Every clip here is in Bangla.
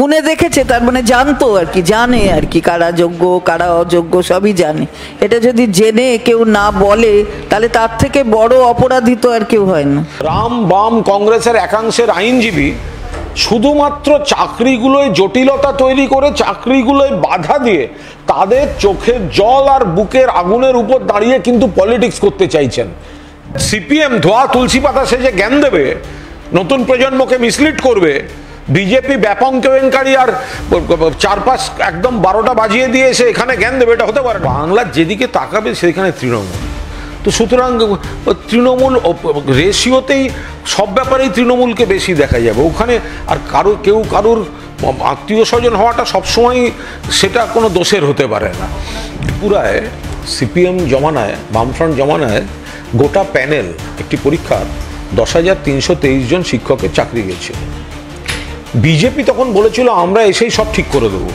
গুনে দেখেছে, তার মানে জানতো আর কি, জানে আর কি কারা যোগ্য কারা অযোগ্য সবই জানে। এটা যদি জেনে কেউ না বলে তাহলে তার থেকে বড় অপরাধী তো আর কেউ হয় না। রাম বাম কংগ্রেসের একাংশের আইনজীবী শুধুমাত্র চাকরিগুলোয় জটিলতা তৈরি করে, চাকরিগুলোয় বাধা দিয়ে তাদের চোখের জল আর বুকের আগুনের উপর দাঁড়িয়ে কিন্তু পলিটিক্স করতে চাইছেন। সিপিএম ধোয়া তুলসী পাতা সেজে জ্ঞান দেবে, নতুন প্রজন্মকে মিসলিড করবে। বিজেপি ব্যাপক কেলেঙ্কারি আর চারপাশ একদম 12টা বাজিয়ে দিয়ে এসে এখানে জ্ঞান দেবে, এটা হতে পারে না। বাংলার যেদিকে তাকাবে সেখানে তৃণমূল। তো সুতরাং তৃণমূল রেশিওতেই সব ব্যাপারেই তৃণমূলকে বেশি দেখা যাবে ওখানে। আর কেউ কারুর আত্মীয় স্বজন হওয়াটা সবসময় সেটা কোনো দোষের হতে পারে না। ত্রিপুরায় সিপিএম জমানায়, বামফ্রন্ট জমানায় গোটা প্যানেল একটি পরীক্ষার 10,323 জন শিক্ষকের চাকরি গেছিল। বিজেপি তখন বলেছিল আমরা এসেই সব ঠিক করে দেবো।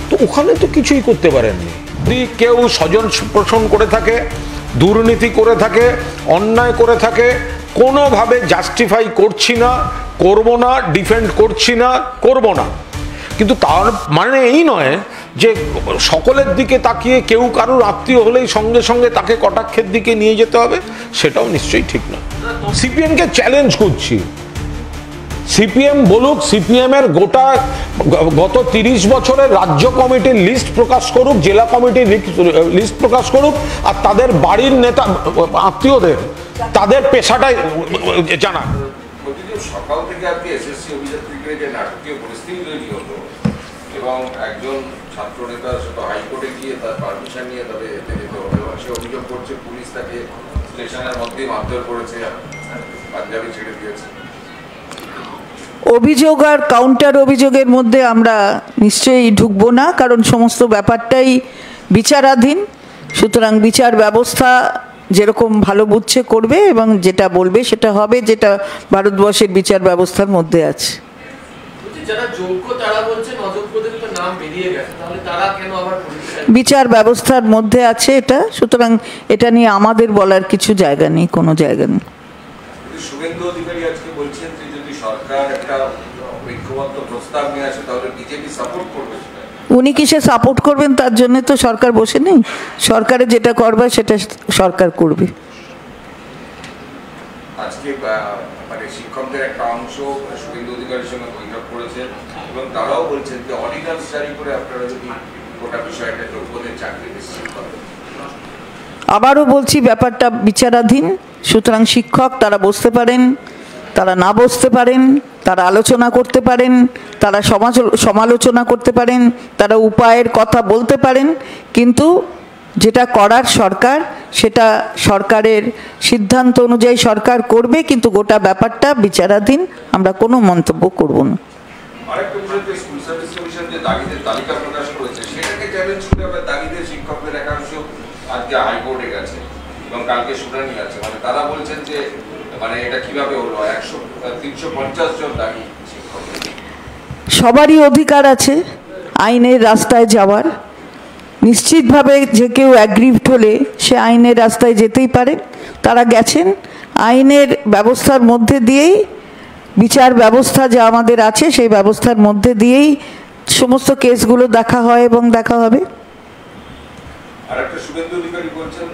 তো ওখানে তো কিছুই করতে পারেননি। যদি কেউ স্বজন পোষণ করে থাকে, দুর্নীতি করে থাকে, অন্যায় করে থাকে, কোনোভাবে জাস্টিফাই করছি না, করব না, ডিফেন্ড করছি না, করব না, কিন্তু তার মানে এই নয় যে সকলের দিকে তাকিয়ে কেউ কারুর আত্মীয় হলেই সঙ্গে সঙ্গে তাকে কটাক্ষের দিকে নিয়ে যেতে হবে, সেটাও নিশ্চয়ই ঠিক না। সিপিএমকে চ্যালেঞ্জ করছি, সিপিএম বলুক, সিপিএম এর গোটা গত 30 বছরের রাজ্য কমিটির লিস্ট প্রকাশ করুক, জেলা কমিটির লিস্ট প্রকাশ করুক, আর তাদের বাড়ির নেতা আত্মীয়দের তাদের পেশাটাই জানান। সকাল থেকে আজকে এসএসসি অভিযাত্রীকে যে নাটকীয় পরিস্থিতি তৈরি হলো এবং একজন ছাত্র নেতা সেটা হাইকোর্টে গিয়ে তার পারমিশন নিয়ে তবে যেতে হবে এবং সে অভিযোগ করছে পুলিশ তাকে স্টেশনের মধ্যে মারধর করেছে, পাঞ্জাবি ছেড়ে দিয়েছে। অভিযোগ আর কাউন্টার অভিযোগের মধ্যে আমরা নিশ্চয়ই ঢুকবো না, কারণ সমস্ত ব্যাপারটাই বিচারাধীন। সুতরাং বিচার ব্যবস্থা যেরকম ভালো বুঝছে করবে এবং যেটা বলবে সেটা হবে, যেটা ভারতবর্ষের বিচার ব্যবস্থার মধ্যে আছে। বিচার ব্যবস্থার মধ্যে আছে এটা, সুতরাং এটা নিয়ে আমাদের বলার কিছু জায়গা নেই, কোনো জায়গা নেই। শুভেন্দু অধিকারী আজকে বলছেন যে যদি সরকার একটা ঐক্যবদ্ধ প্রস্তাব নিয়ে আসে তাহলে বিজেপি সাপোর্ট করবে। উনি কিসে সাপোর্ট করবেন? তার জন্য তো সরকার বসে নেই। সরকারে যেটা করবে সেটা সরকার করবে। আজকে মানে শিক্ষকদের একটা অংশ শুভেন্দু অধিকারীর সঙ্গে বৈঠক করেছেন এবং তারাও বলছেন যে অর্ডিন্যান্স জারি করে আপনারা যদি গোটা বিষয়টা যোগ্যদের চাকরি নিশ্চিত করেন। আবারও বলছি, ব্যাপারটা বিচারাধীন। সুতরাং শিক্ষক তারা বসতে পারেন, তারা না বসতে পারেন, তারা আলোচনা করতে পারেন, তারা সমালোচনা করতে পারেন, তারা উপায়ের কথা বলতে পারেন, কিন্তু যেটা করার সরকার সেটা সরকারের সিদ্ধান্ত অনুযায়ী সরকার করবে, কিন্তু গোটা ব্যাপারটা বিচারাধীন। আমরা কোনো মন্তব্য করব না। আরেকটা বিষয়, যে স্কুল সার্ভিস কমিশন যে দাবিদের তালিকা প্রকাশ করেছে সেটাকে চ্যালেঞ্জ করে আবার দাবিদের শিক্ষকদের একাংশ আজকে হাইকোর্টে গেছে এবং কালকে শুনানি আছে। মানে তারা বলছেন যে মানে এটা কিভাবে হলো, 350 জন দাবি শিক্ষকদের। সবারই অধিকার আছে আইনের রাস্তায় যাওয়ার। নিশ্চিতভাবে যে কেউ অ্যাগ্রিভড হলে সে আইনের রাস্তায় যেতেই পারে। তারা গেছেন, আইনের ব্যবস্থার মধ্যে দিয়েই, বিচার ব্যবস্থা যা আমাদের আছে সেই ব্যবস্থার মধ্যে দিয়েই সমস্ত কেসগুলো দেখা হয় এবং দেখা হবে। আরেকটা শুভেন্দু অধিকারী বলছেন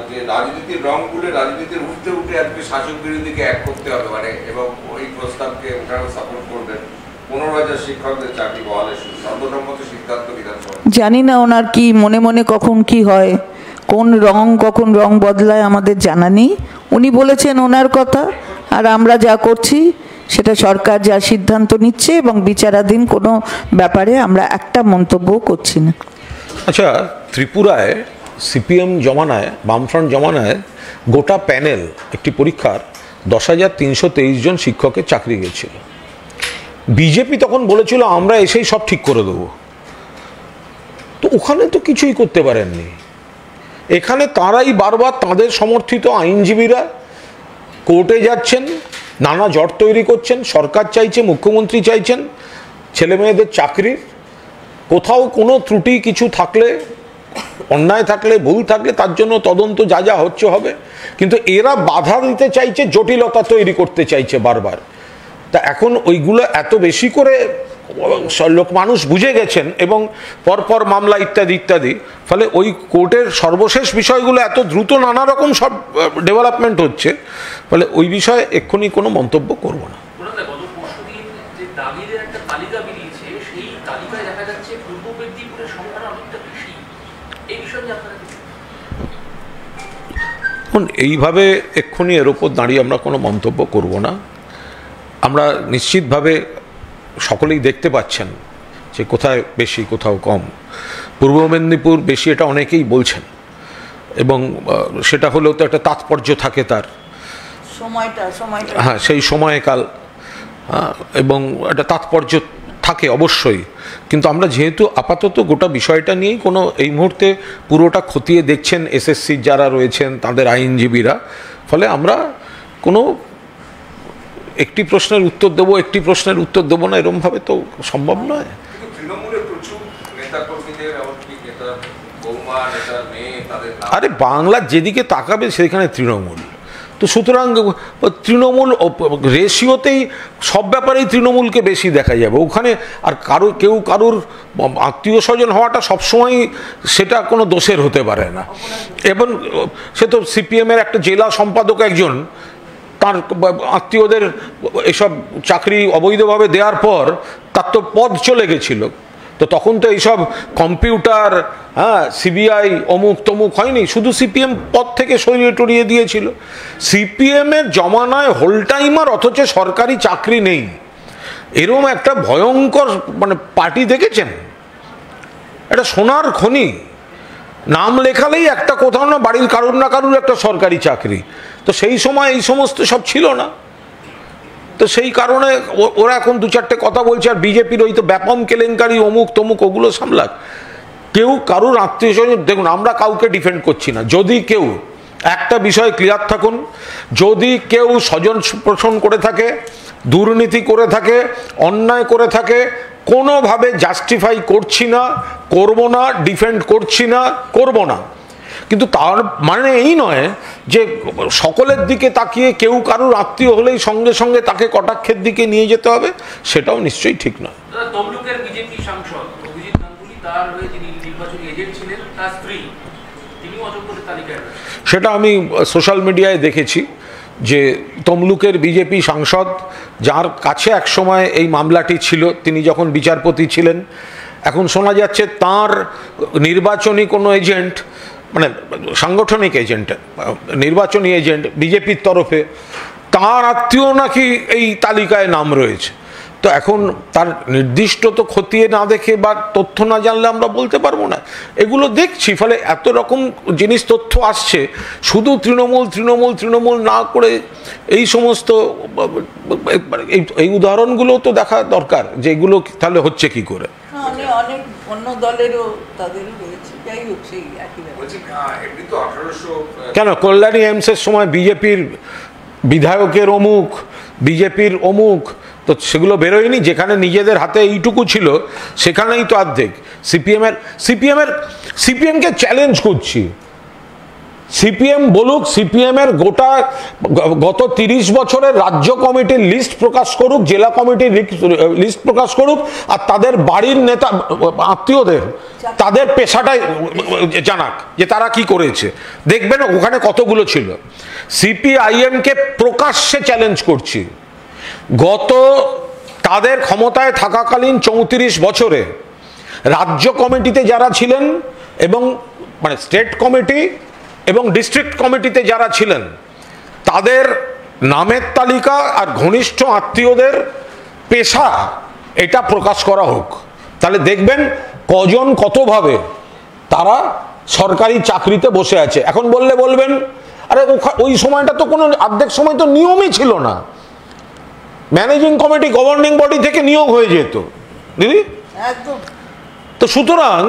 যে রাজনীতির রং গুলে রাজনীতির উঠতে উঠে আজকে শাসক বিরোধীকে এক করতে হবে, মানে এবং ওই প্রস্তাবকে ওখানে সাপোর্ট করবেন। 15,000 শিক্ষকদের চাকরি বহালের সর্বসম্মত সিদ্ধান্ত বিধানসভা। জানি না ওনার কি মনে মনে কখন কি হয়, কোন রং কখন রং বদলায় আমাদের জানা নেই। উনি বলেছেন ওনার কথা, আর আমরা যা করছি সেটা সরকার যা সিদ্ধান্ত নিচ্ছে এবং বিচারাধীন কোনো ব্যাপারে আমরা একটা মন্তব্য করছি না। আচ্ছা, ত্রিপুরায় সিপিএম জমানায়, বামফ্রন্ট জমানায় গোটা প্যানেল একটি পরীক্ষার 10,323 জন শিক্ষকের চাকরি গেছিল। বিজেপি তখন বলেছিল আমরা এসেই সব ঠিক করে দেবো। তো ওখানে তো কিছুই করতে পারেননি। এখানে তারাই বারবার তাদের সমর্থিত আইনজীবীরা কোর্টে যাচ্ছেন, নানা জট তৈরি করছেন। সরকার চাইছে, মুখ্যমন্ত্রী চাইছেন ছেলে মেয়েদের চাকরির। কোথাও কোনো ত্রুটি কিছু থাকলে, অন্যায় থাকলে, ভুল থাকলে তার জন্য তদন্ত যা যা হচ্ছে হবে, কিন্তু এরা বাধা দিতে চাইছে, জটিলতা তৈরি করতে চাইছে বারবার। তা এখন ওইগুলো এত বেশি করে লোক মানুষ বুঝে গেছেন এবং পরপর মামলা ইত্যাদি ইত্যাদি, ফলে ওই কোর্টের সর্বশেষ বিষয়গুলো এত দ্রুত নানা রকম সব ডেভেলপমেন্ট হচ্ছে, ফলে ওই বিষয়ে এক্ষুনি কোনো মন্তব্য করব না। এইভাবে এক্ষুনি এর ওপর দাঁড়িয়ে আমরা কোনো মন্তব্য করব না। আমরা নিশ্চিতভাবে সকলেই দেখতে পাচ্ছেন যে কোথায় বেশি কোথাও কম। পূর্ব মেদিনীপুর বেশি, এটা অনেকেই বলছেন, এবং সেটা হলেও তো একটা তাৎপর্য থাকে তার সময়টা, হ্যাঁ, সেই সময়কাল, এবং একটা তাৎপর্য থাকে অবশ্যই। কিন্তু আমরা যেহেতু আপাতত গোটা বিষয়টা নিয়েই কোনো এই মুহূর্তে পুরোটা খতিয়ে দেখছেন এসএসসির যারা রয়েছেন তাদের আইনজীবীরা, ফলে আমরা কোনো একটি প্রশ্নের উত্তর দেবো একটি প্রশ্নের উত্তর দেবো না এরকমভাবে তো সম্ভব নয়। আরে বাংলা যেদিকে তাকাবে সেখানে তৃণমূল, তো সুতরাং তৃণমূল রেশিওতেই সব ব্যাপারেই তৃণমূলকে বেশি দেখা যাবে ওখানে। আর কেউ কারুর আত্মীয় স্বজন হওয়াটা সবসময় সেটা কোনো দোষের হতে পারে না। এবং সে তো সিপিএমের একটা জেলা সম্পাদক একজন, তার আত্মীয়দের এসব চাকরি অবৈধভাবে দেওয়ার পর তার তো পদ চলে গেছিল, তো তখন তো এইসব কম্পিউটার, হ্যাঁ, সিবিআই অমুক তমুক হয়নি, শুধু সিপিএম পদ থেকে সরিয়ে টরিয়ে দিয়েছিল। সিপিএমের জমানায় হোল টাইমার অথচ সরকারি চাকরি নেই, এরকম একটা ভয়ঙ্কর মানে পার্টি দেখেছেন? এটা সোনার খনি, নাম লেখালেই একটা কোথাও না বাড়ির কারুর না কারুর একটা সরকারি চাকরি। তো সেই সময় এই সমস্ত সব ছিল না, তো সেই কারণে ওরা এখন দু চারটে কথা বলছে। আর বিজেপির ওই তো ব্যাপম কেলেঙ্কারি অমুক তমুক ওগুলো সামলাক। কেউ কারুর আত্মীয় স্বজন, দেখুন আমরা কাউকে ডিফেন্ড করছি না, যদি কেউ একটা বিষয় ক্লিয়ার থাকুন, যদি কেউ স্বজন পোষণ করে থাকে, দুর্নীতি করে থাকে, অন্যায় করে থাকে, কোনোভাবে জাস্টিফাই করছি না, করব না, ডিফেন্ড করছি না, করব না, কিন্তু তার মানে এই নয় যে সকলের দিকে তাকিয়ে কেউ কারুর আত্মীয় হলেই সঙ্গে সঙ্গে তাকে কটাক্ষের দিকে নিয়ে যেতে হবে, সেটাও নিশ্চয়ই ঠিক নয়। তমলুকের বিজেপি সাংসদ অভিজিৎ গাঙ্গুলি, তার হয়ে যিনি নির্বাচনী এজেন্ট ছিলেন, তার স্ত্রী, তিনি অযোগ্যদের তালিকায়। সেটা আমি সোশ্যাল মিডিয়ায় দেখেছি যে তমলুকের বিজেপি সাংসদ, যার কাছে একসময় এই মামলাটি ছিল, তিনি যখন বিচারপতি ছিলেন, এখন শোনা যাচ্ছে তার নির্বাচনী কোনো এজেন্ট, মানে সাংগঠনিক এজেন্ট, নির্বাচনী এজেন্ট বিজেপির তরফে, তার আত্মীয় নাকি এই তালিকায় নাম রয়েছে। তো এখন তার নির্দিষ্ট তো খতিয়ে না দেখে বা তথ্য না জানলে আমরা বলতে পারবো না। এগুলো দেখছি, ফলে এত রকম জিনিস তথ্য আসছে, শুধু তৃণমূল তৃণমূল তৃণমূল না করে এই সমস্ত এই উদাহরণগুলো তো দেখা দরকার যে এগুলো তাহলে হচ্ছে কি করে। অনেক অন্য দলেরও তাদেরও রয়েছে, যাই হোক সেই একই কেন কল্যাণী এমসের সময় বিজেপির বিধায়কের অমুক, বিজেপির অমুক, তো সেগুলো বেরোয়নি? যেখানে নিজেদের হাতে এইটুকু ছিল সেখানেই তো অর্ধেক। সিপিএমকে চ্যালেঞ্জ করছি, সিপিএম বলুক, সিপিএমের গোটা গত 30 বছরের রাজ্য কমিটির লিস্ট প্রকাশ করুক, জেলা কমিটির লিস্ট প্রকাশ করুক, আর তাদের বাড়ির নেতা আত্মীয়দের তাদের পেশাটাই জানাক যে তারা কি করেছে, দেখবেন ওখানে কতগুলো ছিল। সিপিআইএমকে প্রকাশ্যে চ্যালেঞ্জ করছি, গত তাদের ক্ষমতায় থাকাকালীন 34 বছরে রাজ্য কমিটিতে যারা ছিলেন এবং মানে স্টেট কমিটি এবং ডিস্ট্রিক্ট কমিটিতে যারা ছিলেন তাদের নামের তালিকা আর ঘনিষ্ঠ আত্মীয়দের পেশা এটা প্রকাশ করা হোক, তাহলে দেখবেন কজন কতভাবে তারা সরকারি চাকরিতে বসে আছে। এখন বলবেন আরে ওই সময়টা তো কোনো অর্ধেক সময় তো নিয়মই ছিল না, ম্যানেজিং কমিটি গভর্নিং বডি থেকে নিয়োগ হয়ে যেত দিদি, একদম। তো সুতরাং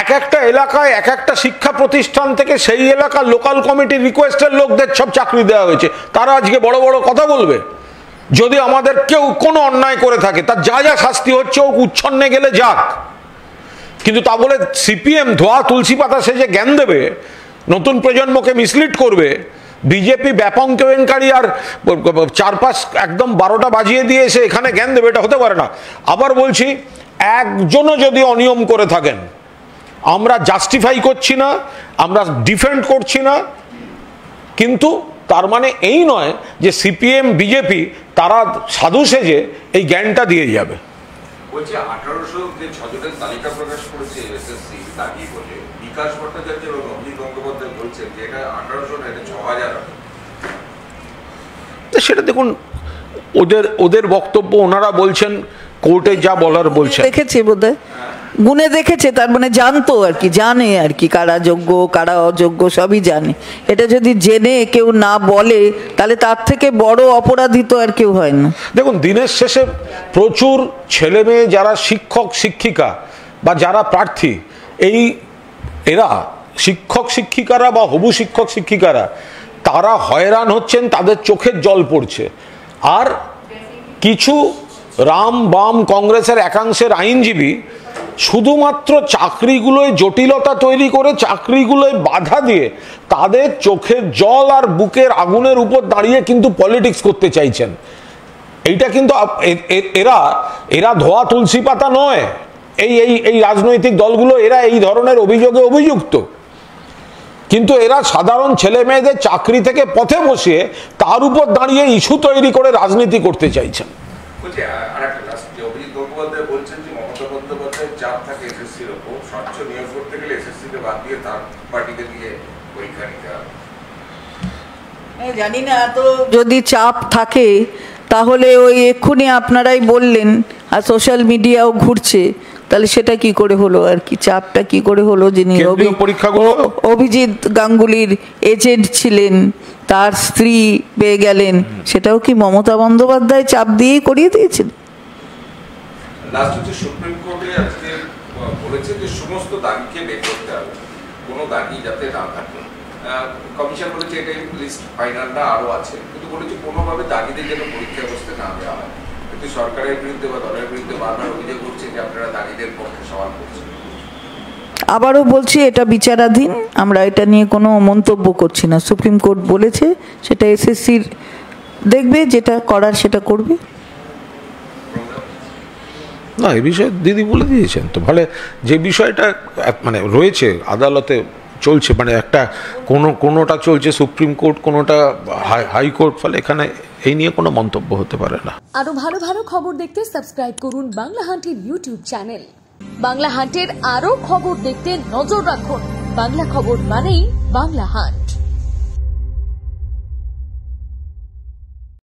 এক একটা এলাকায় এক একটা শিক্ষা প্রতিষ্ঠান থেকে সেই এলাকার লোকাল কমিটির রিকোয়েস্টের লোকদের সব চাকরি দেওয়া হয়েছে। তারা আজকে বড় বড় কথা বলবে যদি আমাদের কেউ কোনো অন্যায় করে থাকে, তার যা যা শাস্তি হচ্ছে ও উচ্ছন্নে গেলে যাক, কিন্তু তা বলে সিপিএম ধোয়া তুলসী পাতা সেজে জ্ঞান দেবে, নতুন প্রজন্মকে মিসলিড করবে, বিজেপি ব্যাপক কেলেঙ্কারি আর চারপাশ একদম 12টা বাজিয়ে দিয়ে এসে এখানে জ্ঞান দেবে, এটা হতে পারে না। আবার বলছি, একজনও যদি অনিয়ম করে থাকেন, আমরা জাস্টিফাই করছি না, আমরা ডিফেন্ড করছি না, কিন্তু তার মানে এই নয় যে সিপিএম বিজেপি তারা সাধু সেজে এই জ্ঞানটা দিয়ে যাবে। বলছে 1800 যে 6 জনের তালিকা প্রকাশ করেছে এসএসসি দাগি বলে, বিকাশ ভট্টাচার্য এবং অভিজিৎ গঙ্গোপাধ্যায় বলছেন যে এটা 1800 না, এটা 6000। সেটা দেখুন, ওদের বক্তব্য, ওনারা বলছেন, কোর্টে যা বলার বলছেন। দেখেছে বোধহয়, গুনে দেখেছে, তার মানে জানতো আর কি, জানে আর কি কারা যোগ্য কারা অযোগ্য সবই জানে। এটা যদি জেনে কেউ না বলে তাহলে তার থেকে বড় অপরাধী তো আর কেউ হয় না। দেখুন, দিনের শেষে প্রচুর ছেলে মেয়ে যারা শিক্ষক শিক্ষিকা বা যারা প্রার্থী, এরা শিক্ষক শিক্ষিকারা বা হবু শিক্ষক শিক্ষিকারা তারা হয়রান হচ্ছেন, তাদের চোখের জল পড়ছে। আর কিছু রাম বাম কংগ্রেসের একাংশের আইনজীবী শুধুমাত্র চাকরিগুলোয় জটিলতা তৈরি করে, চাকরিগুলোয় বাধা দিয়ে তাদের চোখের জল আর বুকের আগুনের উপর দাঁড়িয়ে কিন্তু পলিটিক্স করতে চাইছেন। এইটা কিন্তু এরা ধোয়া তুলসী পাতা নয়। এই রাজনৈতিক দলগুলো এরা এই ধরনের অভিযোগে অভিযুক্ত, কিন্তু এরা সাধারণ ছেলে মেয়েদের চাকরি থেকে পথে বসিয়ে তার উপর দাঁড়িয়ে ইস্যু তৈরি করে রাজনীতি করতে চাইছেন। অভিজিৎ গঙ্গোপাধ্যায় বলছেন যে মমতা বন্দ্যোপাধ্যায়ের চাপ থাকে এসএসসির ওপর, স্বচ্ছ নিয়োগ করতে গেলে এসএসসিকে বাদ দিয়ে তার পার্টিকে দিয়ে পরীক্ষা নিতে হবে। জানি না, তো যদি চাপ থাকে তাহলে ওই এক্ষুনি আপনারাই বললেন, আর সোশ্যাল মিডিয়াও ঘুরছে, তাহলে সেটা কি করে হলো আর কি, চাপটা কি করে হলো? যিনি অভিজিৎ গাঙ্গুলির এজেন্ট ছিলেন, তার স্ত্রী পেয়ে গেলেন, সেটাও কি মমতা বন্দ্যোপাধ্যায় চাপ দিয়েই করিয়ে দিয়েছেন? লাস্ট হচ্ছে সুপ্রিম কোর্টে আজকে বলেছে যে সমস্ত দাগিকে বের করতে হবে, কোনো দাগি যাতে না থাকে। কমিশন বলেছে এটাই লিস্ট ফাইনাল না, আরও আছে, কিন্তু বলেছে কোনোভাবে দাগিদের যেন পরীক্ষা বসতে না দেওয়া হয়। কিন্তু সরকারের বিরুদ্ধে বা দলের বিরুদ্ধে বারবার অভিযোগ করছে যে আপনারা দাগিদের পক্ষে সওয়াল করছেন। আবারও বলছি, এটা বিচারাধীন, আমরা এটা নিয়ে কোনো মন্তব্য করছি না। সুপ্রিম কোর্ট বলেছে, সেটা এসএসসির দেখবে, যেটা করার সেটা করবে। না, এই বিষয়ে দিদি বলে দিয়েছেন তো। ফলে যে বিষয়টা মানে রয়েছে আদালতে চলছে, মানে একটা কোনোটা চলছে সুপ্রিম কোর্ট, কোনোটা হাইকোর্ট, ফলে এখানে এই নিয়ে কোনো মন্তব্য হতে পারে না। আরো ভালো ভালো খবর দেখতে সাবস্ক্রাইব করুন বাংলা হান্টের ইউটিউব চ্যানেল। বাংলা হান্টের আরো খবর দেখতে নজর রাখুন। বাংলা খবর মানেই বাংলা হান্ট।